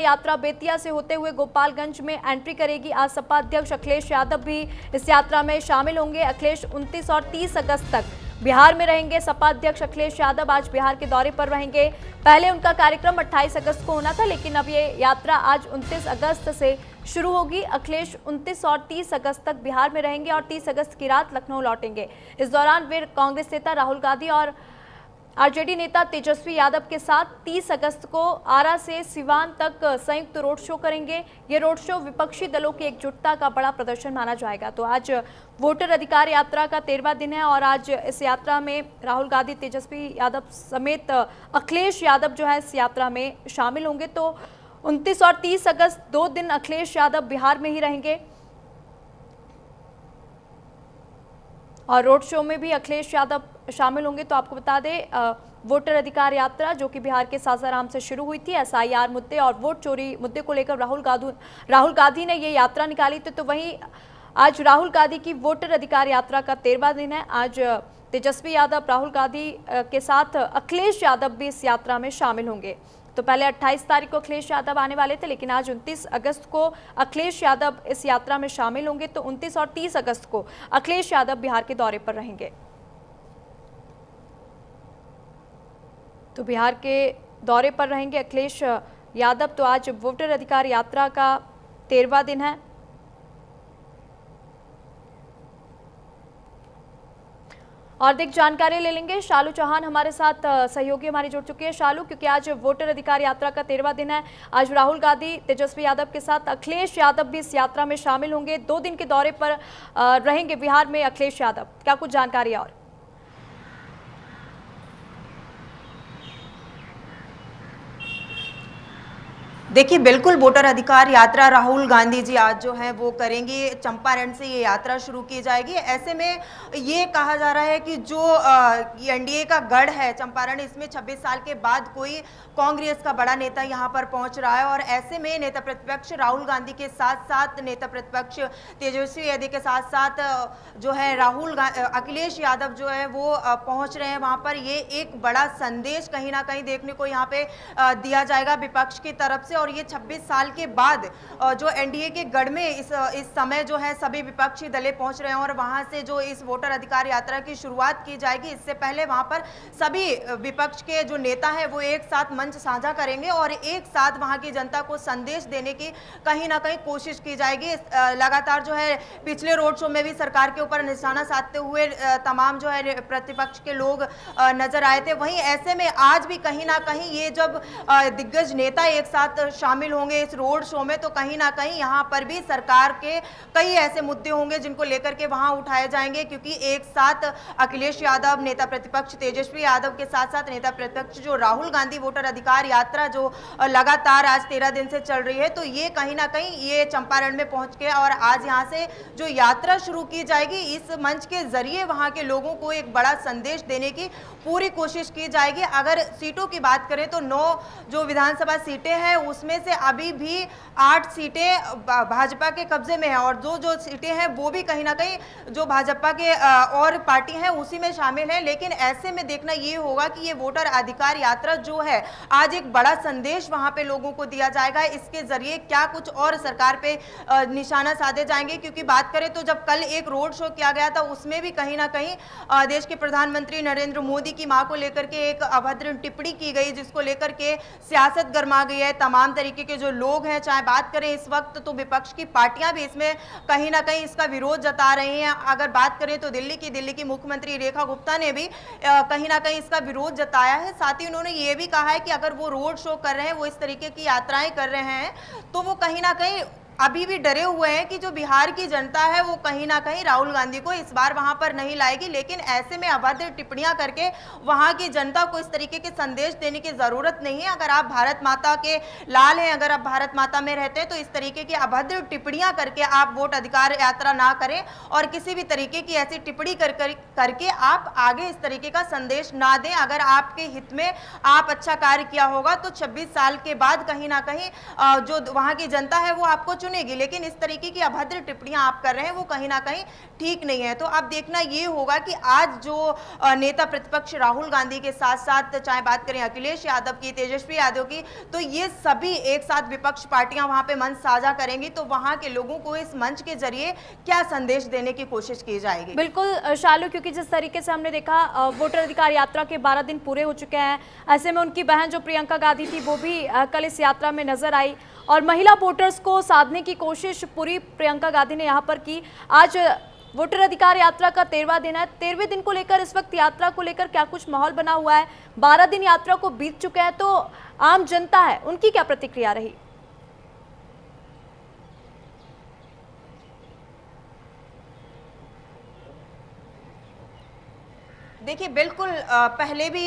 यात्रा बेतिया से होते हुए गोपालगंज में एंट्री करेगी। आज सपा अध्यक्ष अखिलेश यादव भी इस यात्रा में शामिल होंगे। अखिलेश 29 और 30 अगस्त तक बिहार में रहेंगे। सपा अध्यक्ष अखिलेश यादव आज बिहार के दौरे पर रहेंगे। पहले उनका कार्यक्रम 28 अगस्त को होना था, लेकिन अब ये यात्रा आज 29 अगस्त से शुरू होगी। अखिलेश 29 और 30 अगस्त तक बिहार में रहेंगे और 30 अगस्त की रात लखनऊ लौटेंगे। इस दौरान वे कांग्रेस नेता राहुल गांधी और आरजेडी नेता तेजस्वी यादव के साथ 30 अगस्त को आरा से सिवान तक संयुक्त रोड शो करेंगे। ये रोड शो विपक्षी दलों की एकजुटता का बड़ा प्रदर्शन माना जाएगा। तो आज वोटर अधिकार यात्रा का 13वां दिन है और आज इस यात्रा में राहुल गांधी, तेजस्वी यादव समेत अखिलेश यादव जो है इस यात्रा में शामिल होंगे। तो 29 और 30 अगस्त 2 दिन अखिलेश यादव बिहार में ही रहेंगे और रोड शो में भी अखिलेश यादव शामिल होंगे। तो आपको बता दें, वोटर अधिकार यात्रा जो कि बिहार के सासाराम से शुरू हुई थी, एसआईआर मुद्दे और वोट चोरी मुद्दे को लेकर राहुल गांधी ने ये यात्रा निकाली थी। तो वहीं आज राहुल गांधी की वोटर अधिकार यात्रा का 13वां दिन है। आज तेजस्वी यादव, राहुल गांधी के साथ अखिलेश यादव भी इस यात्रा में शामिल होंगे। तो पहले 28 तारीख को अखिलेश यादव आने वाले थे, लेकिन आज 29 अगस्त को अखिलेश यादव इस यात्रा में शामिल होंगे। तो 29 और 30 अगस्त को अखिलेश यादव बिहार के दौरे पर रहेंगे। तो बिहार के दौरे पर रहेंगे अखिलेश यादव। तो आज वोटर अधिकार यात्रा का 13वां दिन है। और अधिक जानकारी ले लेंगे। शालू चौहान हमारे साथ सहयोगी हमारी जुड़ चुकी है। शालू, क्योंकि आज वोटर अधिकार यात्रा का 13वां दिन है, आज राहुल गांधी, तेजस्वी यादव के साथ अखिलेश यादव भी इस यात्रा में शामिल होंगे। 2 दिन के दौरे पर रहेंगे बिहार में अखिलेश यादव। क्या कुछ जानकारी और? देखिए, बिल्कुल वोटर अधिकार यात्रा राहुल गांधी जी आज जो है वो करेंगे। चंपारण से ये यात्रा शुरू की जाएगी। ऐसे में ये कहा जा रहा है कि जो एनडीए का गढ़ है चंपारण, इसमें 26 साल के बाद कोई कांग्रेस का बड़ा नेता यहाँ पर पहुंच रहा है। और ऐसे में नेता प्रतिपक्ष राहुल गांधी के साथ साथ नेता प्रतिपक्ष तेजस्वी यादव के साथ साथ जो है अखिलेश यादव जो है वो पहुंच रहे हैं वहाँ पर। ये एक बड़ा संदेश कहीं ना कहीं देखने को यहाँ पे दिया जाएगा विपक्ष की तरफ से। और ये 26 साल के बाद जो एनडीए के गढ़ में इस समय जो है सभी विपक्षी दलें पहुंच रहे हैं और वहां से जो इस वोटर अधिकार यात्रा की शुरुआत की जाएगी। इससे पहले वहां पर सभी विपक्ष के जो नेता हैं वो एक साथ मंच साझा करेंगे और एक साथ वहां की जनता को संदेश देने की कहीं ना कहीं कोशिश की जाएगी। लगातार जो है पिछले रोड शो में भी सरकार के ऊपर निशाना साधते हुए तमाम जो है प्रतिपक्ष के लोग नजर आए थे। वहीं ऐसे में आज भी कहीं ना कहीं ये जब दिग्गज नेता एक साथ शामिल होंगे इस रोड शो में, तो कहीं ना कहीं यहाँ पर भी सरकार के कई ऐसे मुद्दे होंगे जिनको लेकर के वहां उठाए जाएंगे। क्योंकि एक साथ अखिलेश यादव, नेता प्रतिपक्ष तेजस्वी यादव के साथ साथ नेता प्रतिपक्ष जो राहुल गांधी वोटर अधिकार यात्रा जो लगातार आज 13 दिन से चल रही है, तो ये कहीं ना कहीं ये चंपारण में पहुंच के और आज यहाँ से जो यात्रा शुरू की जाएगी, इस मंच के जरिए वहां के लोगों को एक बड़ा संदेश देने की पूरी कोशिश की जाएगी। अगर सीटों की बात करें तो 9 जो विधानसभा सीटें हैं उसमें से अभी भी 8 सीटें भाजपा के कब्जे में है और जो सीटें हैं वो भी कहीं ना कहीं जो भाजपा के और पार्टी है उसी में शामिल है। लेकिन ऐसे में देखना ये होगा कि ये वोटर अधिकार यात्रा जो है आज एक बड़ा संदेश वहां पे लोगों को दिया जाएगा। इसके जरिए क्या कुछ और सरकार पे निशाना साधे जाएंगे। क्योंकि बात करें तो जब कल एक रोड शो किया गया था उसमें भी कहीं ना कहीं देश के प्रधानमंत्री नरेंद्र मोदी की मां को लेकर के एक अभद्र टिप्पणी की गई, जिसको लेकर के सियासत गर्मा गई है। तमाम तरीके के जो लोग हैं, चाहे बात करें इस वक्त तो विपक्ष की पार्टियां भी इसमें कहीं ना कहीं इसका विरोध जता रही हैं। अगर बात करें तो दिल्ली की मुख्यमंत्री रेखा गुप्ता ने भी कहीं ना कहीं इसका विरोध जताया है। साथ ही उन्होंने ये भी कहा है कि अगर वो रोड शो कर रहे हैं, वो इस तरीके की यात्राएं कर रहे हैं, तो वो कहीं ना कहीं अभी भी डरे हुए हैं कि जो बिहार की जनता है वो कहीं ना कहीं राहुल गांधी को इस बार वहां पर नहीं लाएगी। लेकिन ऐसे में अभद्र टिप्पणियां करके वहां की जनता को इस तरीके के संदेश देने की जरूरत नहीं है। अगर आप भारत माता के लाल हैं, अगर आप भारत माता में रहते हैं, तो इस तरीके की अभद्र टिप्पणियां करके आप वोट अधिकार यात्रा ना करें और किसी भी तरीके की ऐसी टिप्पणी करके आप आगे इस तरीके का संदेश ना दें। अगर आपके हित में आप अच्छा कार्य किया होगा तो 26 साल के बाद कहीं ना कहीं जो वहां की जनता है वो आपको चुनेगी, लेकिन इस तरीके की अभद्र टिप्पणियां आप कर रहे हैं वो कहीं ना कहीं ठीक नहीं है। तो अब देखना ये होगा कि आज जो नेता प्रतिपक्ष राहुल गांधी के साथ साथ चाहे बात करें अखिलेश यादव की, तेजस्वी यादव की, तो ये सभी एक साथ विपक्ष पार्टियां वहां पे मंच साझा करेंगी, तो वहां के लोगों को इस मंच के जरिए क्या संदेश देने की कोशिश की जाएगी। बिल्कुल शालू, क्योंकि जिस तरीके से हमने देखा वोटर अधिकार यात्रा के 12 दिन पूरे हो चुके हैं, ऐसे में उनकी बहन जो प्रियंका गांधी थी वो भी कल इस यात्रा में नजर आई और महिला वोटर्स को साधने की कोशिश पूरी प्रियंका गांधी ने यहाँ पर की। आज वोटर अधिकार यात्रा का 13वां दिन है। 13वें दिन को लेकर इस वक्त यात्रा को लेकर क्या कुछ माहौल बना हुआ है? 12 दिन यात्रा को बीत चुके हैं, तो आम जनता है उनकी क्या प्रतिक्रिया रही? देखिए बिल्कुल पहले भी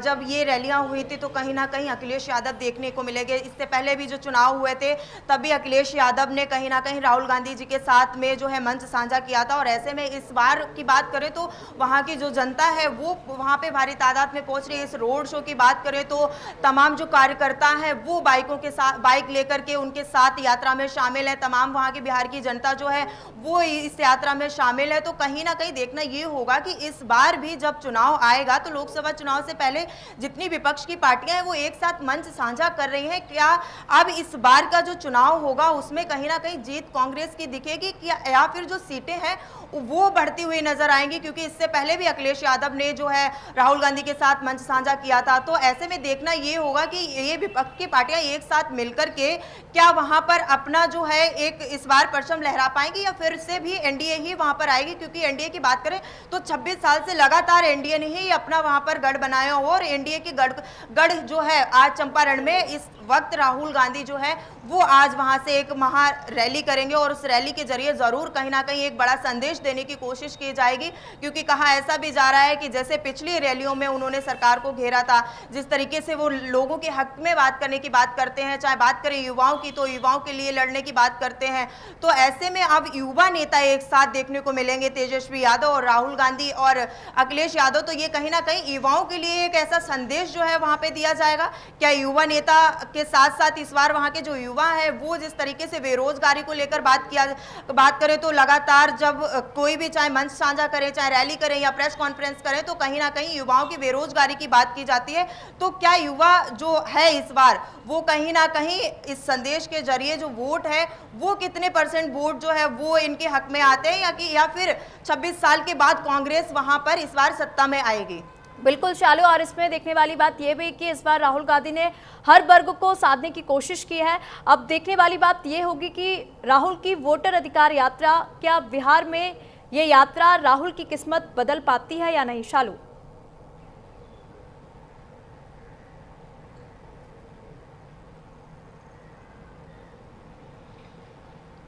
जब ये रैलियां हुई थी तो कहीं ना कहीं अखिलेश यादव देखने को मिलेंगे। इससे पहले भी जो चुनाव हुए थे तभी अखिलेश यादव ने कहीं ना कहीं राहुल गांधी जी के साथ में जो है मंच साझा किया था। और ऐसे में इस बार की बात करें तो वहां की जो जनता है वो वहां पे भारी तादाद में पहुंच रही है। इस रोड शो की बात करें तो तमाम जो कार्यकर्ता हैं वो बाइकों के साथ, बाइक लेकर के उनके साथ यात्रा में शामिल है। तमाम वहां की बिहार की जनता जो है वो इस यात्रा में शामिल है। तो कहीं ना कहीं देखना ये होगा कि इस बार भी जब चुनाव आएगा तो लोकसभा चुनाव से पहले जितनी विपक्ष की पार्टियां हैं वो एक साथ मंच साझा कर रही हैं। क्या अब इस बार का जो चुनाव होगा उसमें कहीं ना कहीं जीत कांग्रेस की दिखेगी या फिर जो सीटें हैं वो बढ़ती हुई नजर आएंगी? क्योंकि इससे पहले भी अखिलेश यादव ने जो है राहुल गांधी के साथ मंच साझा किया था। तो ऐसे में देखना ये होगा कि ये विपक्ष की पार्टियां एक साथ मिलकर के क्या वहां पर अपना जो है एक इस बार परचम लहरा पाएंगी या फिर से भी एनडीए ही वहां पर आएगी? क्योंकि एनडीए की बात करें तो 26 साल से लगातार एनडीए ने ही अपना वहां पर गढ़ बनाया हो और एनडीए की गढ़ जो है आज चंपारण में इस वक्त राहुल गांधी जो है वो आज वहां से एक महा रैली करेंगे और उस रैली के जरिए जरूर कहीं ना कहीं एक बड़ा संदेश देने की कोशिश की जाएगी। क्योंकि कहा ऐसा भी जा रहा है कि जैसे पिछली रैलियों में उन्होंने सरकार को घेरा था, जिस तरीके से वो लोगों के हक में बात करने की बात करते हैं, चाहे बात करें युवाओं की तो युवाओं के लिए लड़ने की बात करते हैं, तो ऐसे में अब युवा नेता एक साथ देखने को मिलेंगे, तेजस्वी यादव और राहुल गांधी और अखिलेश यादव। तो ये कहीं ना कहीं युवाओं के लिए एक ऐसा संदेश जो है वहां पे दिया जाएगा। क्या युवा नेता के साथ साथ इस बार वहां के जो युवा है वो जिस तरीके से बेरोजगारी को लेकर बात करें तो लगातार जब कोई भी चाहे मंच साझा करें, चाहे रैली करें या प्रेस कॉन्फ्रेंस करें तो कहीं ना कहीं युवाओं की बेरोजगारी की बात की जाती है। तो क्या युवा जो है इस बार वो कहीं ना कहीं इस संदेश के जरिए जो वोट है वो कितने % वोट जो है वो इनके हक में आते हैं या फिर 26 साल के बाद कांग्रेस वहां पर इस बार सत्ता में आएगी? बिल्कुल शालू, और इसमें देखने वाली बात यह भी कि इस बार राहुल गांधी ने हर वर्ग को साधने की कोशिश की है। अब देखने वाली बात यह होगी कि राहुल की वोटर अधिकार यात्रा, क्या बिहार में ये यात्रा राहुल की किस्मत बदल पाती है या नहीं? शालू,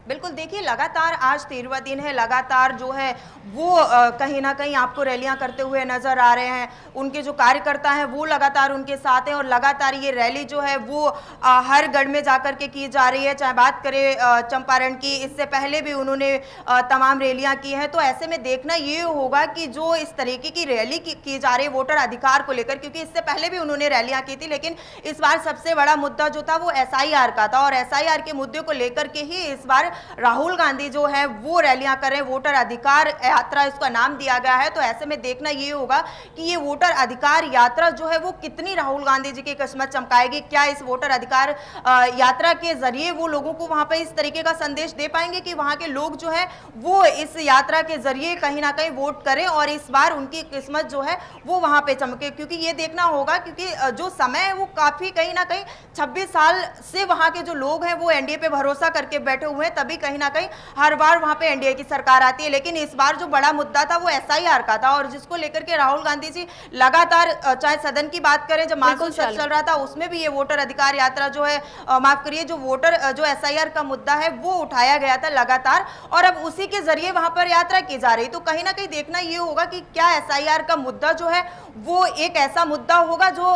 बिल्कुल देखिए लगातार आज 13वां दिन है, लगातार जो है वो कहीं ना कहीं आपको रैलियां करते हुए नजर आ रहे हैं। उनके जो कार्यकर्ता हैं वो लगातार उनके साथ हैं और लगातार ये रैली जो है वो हर गढ़ में जाकर के की जा रही है। चाहे बात करें चंपारण की, इससे पहले भी उन्होंने तमाम रैलियां की हैं। तो ऐसे में देखना ये होगा कि जो इस तरीके की रैली की जा रही है वोटर अधिकार को लेकर, क्योंकि इससे पहले भी उन्होंने रैलियां की थी लेकिन इस बार सबसे बड़ा मुद्दा जो था वो SIR का था और SIR के मुद्दे को लेकर के ही इस बार राहुल गांधी जो है वो रैलियां कर रहे हैं। वोटर अधिकार यात्रा इसका नाम दिया गया है। तो ऐसे में देखना ये होगा कि ये वोटर अधिकार यात्रा जो है वो कितनी राहुल गांधी जी की किस्मत चमकाएगी। क्या इस वोटर अधिकार यात्रा के जरिए वो लोगों को वहां पर इस तरीके का संदेश दे पाएंगे कि वहां के लोग जो है वो इस यात्रा के जरिए कहीं ना कहीं वोट करें और इस बार उनकी किस्मत जो है वो वहां पे चमके? क्योंकि ये देखना होगा, क्योंकि जो समय है वो काफी कहीं ना कहीं 26 साल से वहां के जो लोग हैं वो एनडीए पे भरोसा करके बैठे हुए हैं, तभी कहीं ना कहीं हर बार वहां पे एनडीए की सरकार आती है। लेकिन इस बार जो बड़ा मुद्दा था वो SIR का था और जिसको लेकर के राहुल गांधी जी लगातार, चाहे सदन की बात करें जब मानसून सत्र चल रहा था उसमें भी ये वोटर अधिकार यात्रा जो है, माफ करिए, जो SIR का मुद्दा है वो उठाया गया था लगातार और अब उसी के जरिए वहां पर यात्रा की जा रही। तो कहीं ना कहीं देखना ये होगा कि क्या SIR का मुद्दा जो है वो एक ऐसा मुद्दा होगा जो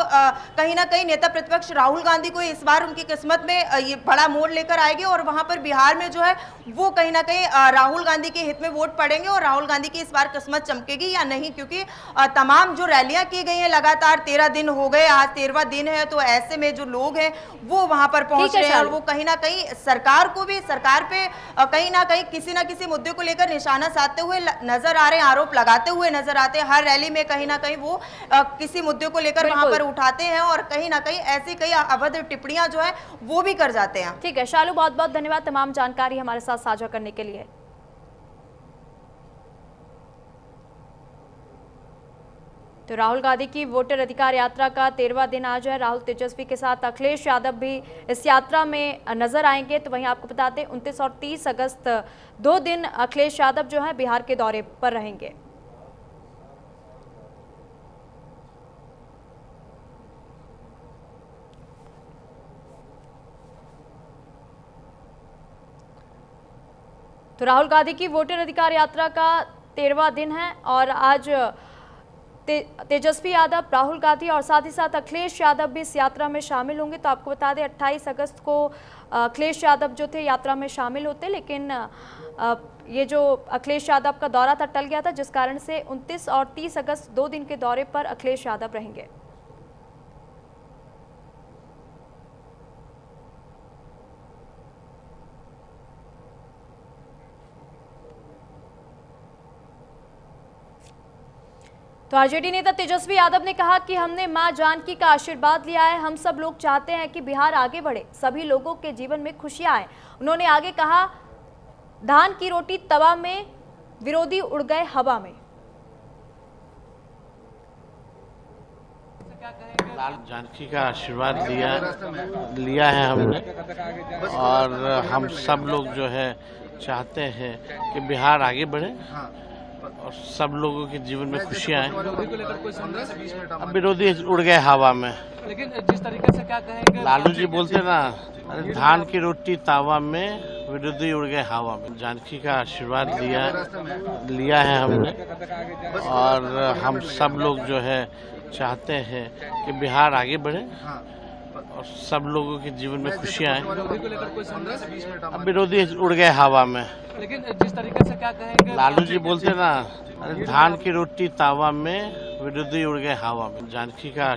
कहीं ना कहीं नेता प्रतिपक्ष राहुल गांधी को इस बार उनकी किस्मत में ये बड़ा मोड़ लेकर आएगी और वहां पर बिहार में जो है वो कहीं ना कहीं राहुल गांधी के हित में वोट पड़ेंगे और राहुल गांधी की इस बार किस्मत चमकेगी या नहीं, क्योंकि तमाम जो रैलियां की गई हैं लगातार 13 दिन हो गए, आज 13वां दिन है, तो ऐसे में जो लोग हैं वो वहां पर पहुंच रहे हैं और वो कहीं ना कहीं सरकार पे कहीं ना कहीं किसी ना किसी मुद्दे को लेकर निशाना साधते हुए नजर आ रहे हैं, आरोप लगाते हुए नजर आते हैं। हर रैली में कहीं ना कहीं वो किसी मुद्दे को लेकर वहां पर उठाते हैं और कहीं ना कहीं ऐसी कई अभद्र टिप्पणियां जो है वो भी कर जाते हैं। ठीक है शालू, बहुत बहुत धन्यवाद तमाम जानकारी हमारे साथ साझा करने के लिए। तो राहुल गांधी की वोटर अधिकार यात्रा का 13वां दिन आज है। राहुल तेजस्वी के साथ अखिलेश यादव भी इस यात्रा में नजर आएंगे। तो वहीं आपको बता दें 29 और 30 अगस्त 2 दिन अखिलेश यादव जो है बिहार के दौरे पर रहेंगे। तो राहुल गांधी की वोटर अधिकार यात्रा का 13वां दिन है और आज तेजस्वी यादव, राहुल गांधी और साथ ही साथ अखिलेश यादव भी इस यात्रा में शामिल होंगे। तो आपको बता दें 28 अगस्त को अखिलेश यादव जो थे यात्रा में शामिल होते, लेकिन ये जो अखिलेश यादव का दौरा था टल गया था, जिस कारण से 29 और 30 अगस्त 2 दिन के दौरे पर अखिलेश यादव रहेंगे। तो आरजेडी नेता तेजस्वी यादव ने कहा कि हमने मां जानकी का आशीर्वाद लिया है, हम सब लोग चाहते हैं कि बिहार आगे बढ़े, सभी लोगों के जीवन में खुशियां आए। उन्होंने आगे कहा, धान की रोटी तवा में, विरोधी उड़ गए हवा में। जानकी का आशीर्वाद लिया है हमने और हम सब लोग जो है चाहते हैं कि बिहार आगे बढ़े और सब लोगों के जीवन में खुशियां आए। अब विरोधी उड़ गए हवा में, लेकिन जिस तरीके से क्या कहेंगे लालू जी बोलते ना, अरे धान की रोटी तावा में, विरोधी उड़ गए हवा में। जानकी का आशीर्वाद लिया है हमने और हम सब लोग जो है चाहते हैं कि बिहार आगे बढ़े और सब लोगों के जीवन में खुशियां आए। अब विरोधी उड़ गए हवा में, लेकिन जिस तरीके से क्या कहेंगे लालू जी बोलते ना, अरे धान की रोटी तावा में, विरोधी उड़ गए हवा में। जानकी का